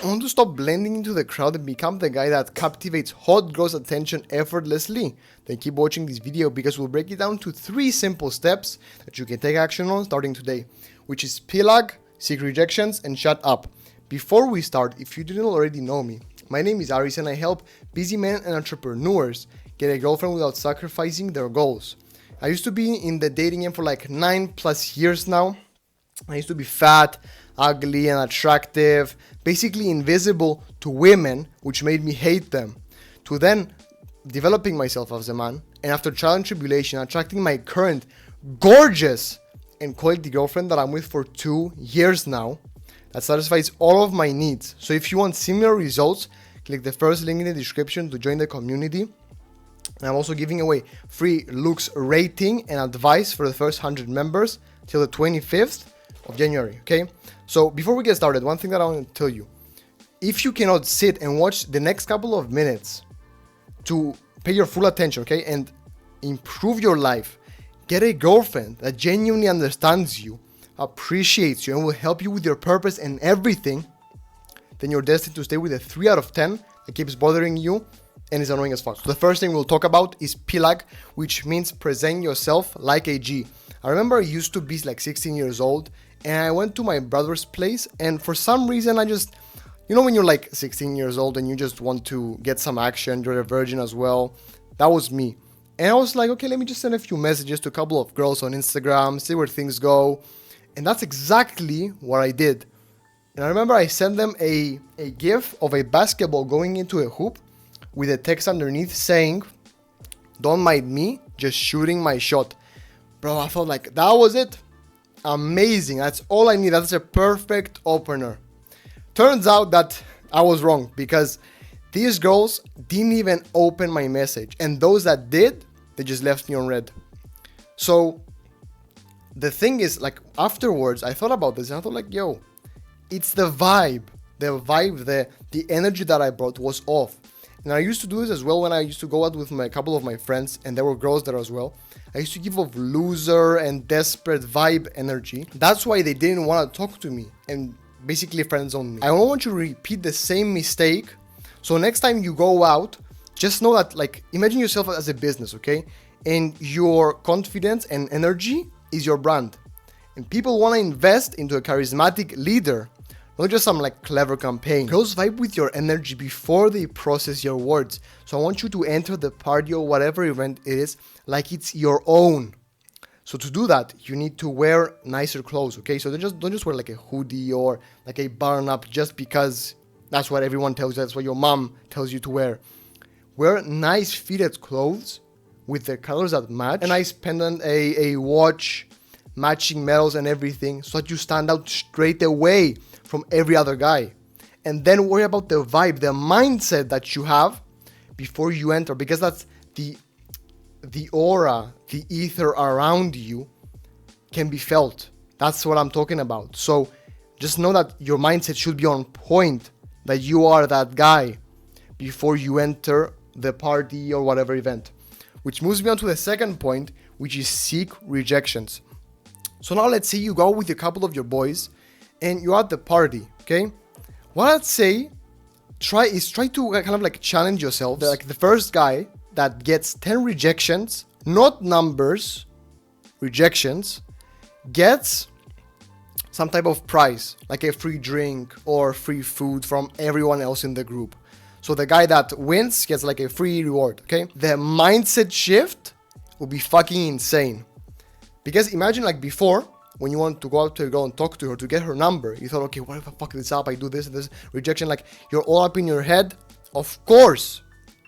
I want to stop blending into the crowd and become the guy that captivates hot girls' attention effortlessly. Then keep watching this video because we'll break it down to 3 simple steps that you can take action on starting today, which is plug, seek rejections, and shut up. Before we start, if you didn't already know me, my name is Aris and I help busy men and entrepreneurs get a girlfriend without sacrificing their goals. I used to be in the dating game for like 9+ years now. I used to be fat, ugly, and attractive, basically invisible to women, which made me hate them, to then developing myself as a man, and after trial and tribulation, attracting my current gorgeous and quality girlfriend that I'm with for 2 years now, that satisfies all of my needs. So if you want similar results, click the first link in the description to join the community. And I'm also giving away free looks rating and advice for the first 100 members till the 25th of January, okay? So before we get started, one thing that I want to tell you, if you cannot sit and watch the next couple of minutes to pay your full attention, okay, and improve your life, get a girlfriend that genuinely understands you, appreciates you, and will help you with your purpose and everything, then you're destined to stay with a 3 out of 10 that keeps bothering you and is annoying as fuck. So the first thing we'll talk about is plug, which means present yourself like a G. I remember I used to be like 16 years old and I went to my brother's place, and for some reason I just, you know, when you're like 16 years old and you just want to get some action, you're a virgin as well. That was me. And I was like, okay, let me just send a few messages to a couple of girls on Instagram, see where things go. And that's exactly what I did. And I remember I sent them a gif of a basketball going into a hoop with a text underneath saying, "Don't mind me, just shooting my shot." Bro, I felt like that was it. Amazing. That's all I need. That's a perfect opener. Turns out that I was wrong because these girls didn't even open my message. And those that did, they just left me on red. So the thing is, like, afterwards, I thought about this and I thought like, yo, it's the vibe. The energy that I brought was off. And I used to do this as well when I used to go out with a couple of my friends, and there were girls there as well. I used to give off loser and desperate vibe energy. That's why they didn't want to talk to me and basically friend zone me. I don't want you to repeat the same mistake. So next time you go out, just know that, like, imagine yourself as a business, okay? And your confidence and energy is your brand. And people want to invest into a charismatic leader, not just some like clever campaign. Girls vibe with your energy before they process your words. So I want you to enter the party or whatever event it is like it's your own. So to do that, you need to wear nicer clothes, okay? So don't just wear like a hoodie or like a button up just because that's what everyone tells you, that's what your mom tells you to wear. Wear nice fitted clothes with the colors that match. A nice pendant, a watch, matching medals and everything, so that you stand out straight away from every other guy. And then worry about the vibe, the mindset that you have before you enter, because that's the aura, the ether around you can be felt. That's what I'm talking about. So just know that your mindset should be on point, that you are that guy before you enter the party or whatever event. Which moves me on to the second point, which is seek rejections. So now let's say you go with a couple of your boys and you're at the party, okay? What I'd say, try to kind of like challenge yourself. Like the first guy that gets 10 rejections, not numbers, rejections, gets some type of prize, like a free drink or free food from everyone else in the group. So the guy that wins gets like a free reward, okay? The mindset shift will be fucking insane. Because imagine like before, when you want to go out to a girl and talk to her to get her number, you thought, okay, what if I fuck this up? I do this and this, rejection, like you're all up in your head. Of course,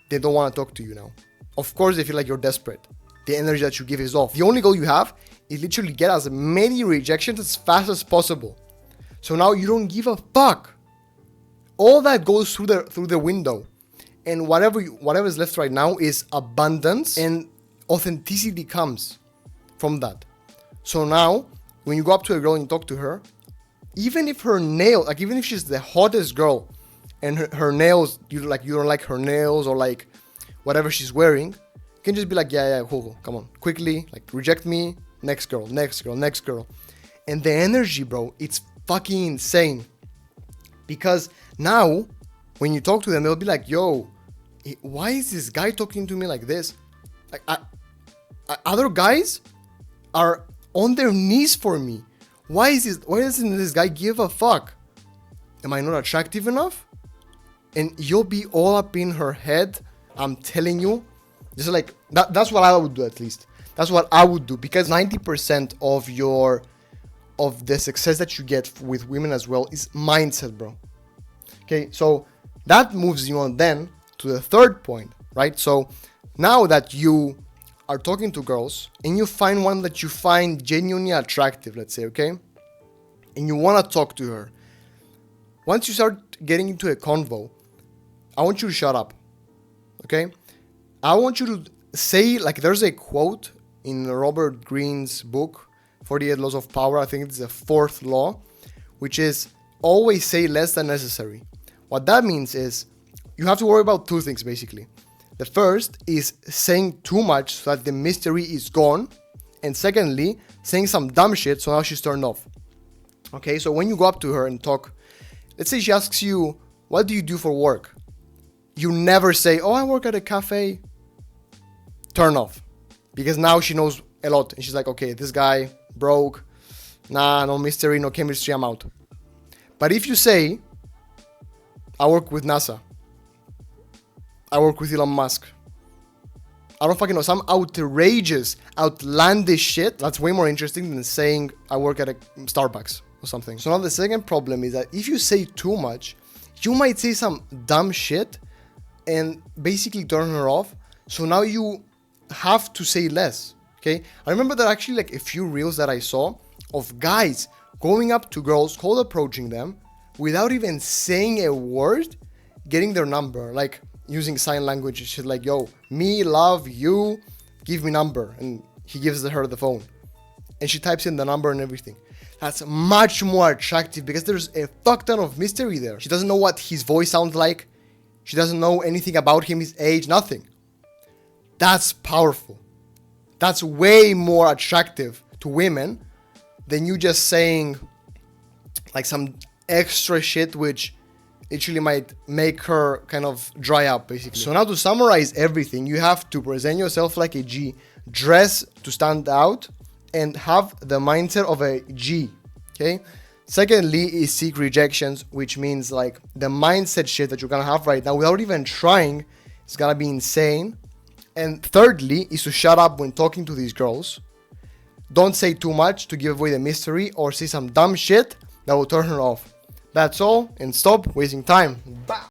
they don't want to talk to you now. Of course, they feel like you're desperate. The energy that you give is off. The only goal you have is literally get as many rejections as fast as possible. So now you don't give a fuck. All that goes through the window. And whatever is left right now is abundance, and authenticity comes from that. So now, when you go up to a girl and you talk to her, even if her nail, like even if she's the hottest girl, and her nails, you don't like her nails or like whatever she's wearing, you can just be like, yeah, cool, come on, quickly, like reject me, next girl. And the energy, bro, it's fucking insane. Because Now, when you talk to them, they'll be like, yo, why is this guy talking to me like this? Like, other guys are on their knees for me. Why doesn't this guy give a fuck? Am I not attractive enough? And you'll be all up in her head. I'm telling you. Just like that's what I would do, at least. That's what I would do, because 90% of the success that you get with women as well is mindset, bro. Okay, so that moves you on then to the third point, right? So now that you are talking to girls and you find one that you find genuinely attractive, let's say, okay, and you want to talk to her, once you start getting into a convo, I want you to shut up, okay? I want you to say, like, there's a quote in Robert Greene's book, 48 Laws of Power. I think it's the fourth law, which is always say less than necessary. What that means is you have to worry about two things, basically. The first is saying too much so that the mystery is gone. And secondly, saying some dumb shit so now she's turned off. Okay, so when you go up to her and talk, let's say she asks you, what do you do for work? You never say, oh, I work at a cafe. Turn off. Because now she knows a lot. And she's like, okay, this guy broke. Nah, no mystery, no chemistry, I'm out. But if you say, I work with NASA. I work with Elon Musk. I don't fucking know, some outrageous, outlandish shit, that's way more interesting than saying I work at a Starbucks or something. So now the second problem is that if you say too much, you might say some dumb shit and basically turn her off. So now you have to say less, okay? I remember that actually, like, a few reels that I saw of guys going up to girls, cold approaching them without even saying a word, getting their number, like using sign language and shit, like, yo, me, love, you, give me number. And he gives her the phone and she types in the number and everything. That's much more attractive because there's a fuck ton of mystery there. She doesn't know what his voice sounds like. She doesn't know anything about him, his age, nothing. That's powerful. That's way more attractive to women than you just saying like some extra shit which actually might make her kind of dry up, basically. So now to summarize everything, you have to present yourself like a G, dress to stand out, and have the mindset of a G, okay? Secondly is seek rejections, which means like the mindset shit that you're gonna have right now without even trying is gonna be insane. And thirdly is to shut up when talking to these girls. Don't say too much to give away the mystery or say some dumb shit that will turn her off. That's all, and stop wasting time. Bye.